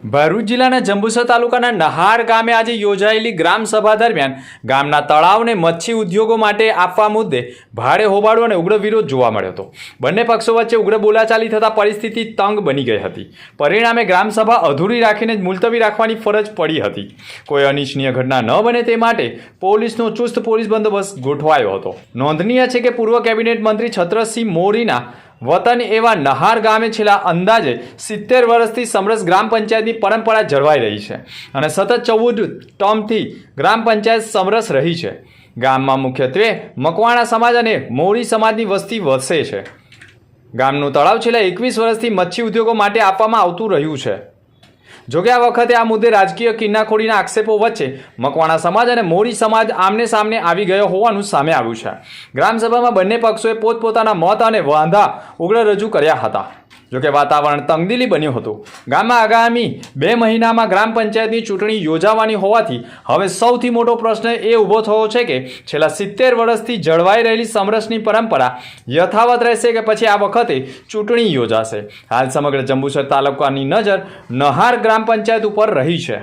ભરૂચ જિલ્લાના જંબુસર તાલુકાના નહાર ગામે આજે યોજાયેલી ગ્રામસભા દરમિયાન ગામના તળાવને મચ્છી ઉદ્યોગો માટે આપવા મુદ્દે ભારે હોબાળો અને ઉગ્ર વિરોધ જોવા મળ્યો હતો। બંને પક્ષો વચ્ચે ઉગ્ર બોલાચાલી થતાં પરિસ્થિતિ તંગ બની ગઈ હતી। પરિણામે ગ્રામસભા અધૂરી રાખીને મુલતવી રાખવાની ફરજ પડી હતી। કોઈ અનિચ્છનીય ઘટના ન બને તે માટે પોલીસનો ચુસ્ત પોલીસ બંદોબસ્ત ગોઠવાયો હતો। નોંધનીય છે કે પૂર્વ કેબિનેટ મંત્રી છત્રસિંહ મોરીના વતન એવા નહાર ગામે છેલ્લા અંદાજે 70 વર્ષથી સમરસ ગ્રામ પંચાયતની પરંપરા જળવાઈ રહી છે અને સતત 14 ટર્મથી ગ્રામ પંચાયત સમરસ રહી છે। ગામમાં મુખ્યત્વે મકવાણા સમાજ અને મોરી સમાજની વસ્તી વસે છે। ગામનું તળાવ છેલ્લા 21 વર્ષથી મચ્છી ઉદ્યોગો માટે આપવામાં આવતું રહ્યું છે। જોકે આ વખતે આ મુદ્દે રાજકીય કિન્નાખોરીના આક્ષેપો વચ્ચે મકવાણા સમાજ અને મોરી સમાજ આમને સામને આવી ગયો હોવાનું સામે આવ્યું છે। ગ્રામસભામાં બંને પક્ષોએ પોતપોતાના મત અને વાંધા ઉગ્ર રજૂ કર્યા હતા। જોકે વાતાવરણ તંગદિલી બન્યું હતું। ગામમાં આગામી 2 મહિનામાં ગ્રામ પંચાયતની ચૂંટણી યોજાવાની હોવાથી હવે સૌથી મોટો પ્રશ્ન એ ઊભો થયો છે કે છેલ્લા 70 વર્ષથી જળવાઈ રહેલી સમરસની પરંપરા યથાવત રહેશે કે પછી આ વખતે ચૂંટણી યોજાશે। હાલ સમગ્ર જંબુસર તાલુકાની નજર નહાર ગ્રામ પંચાયત ઉપર રહી છે।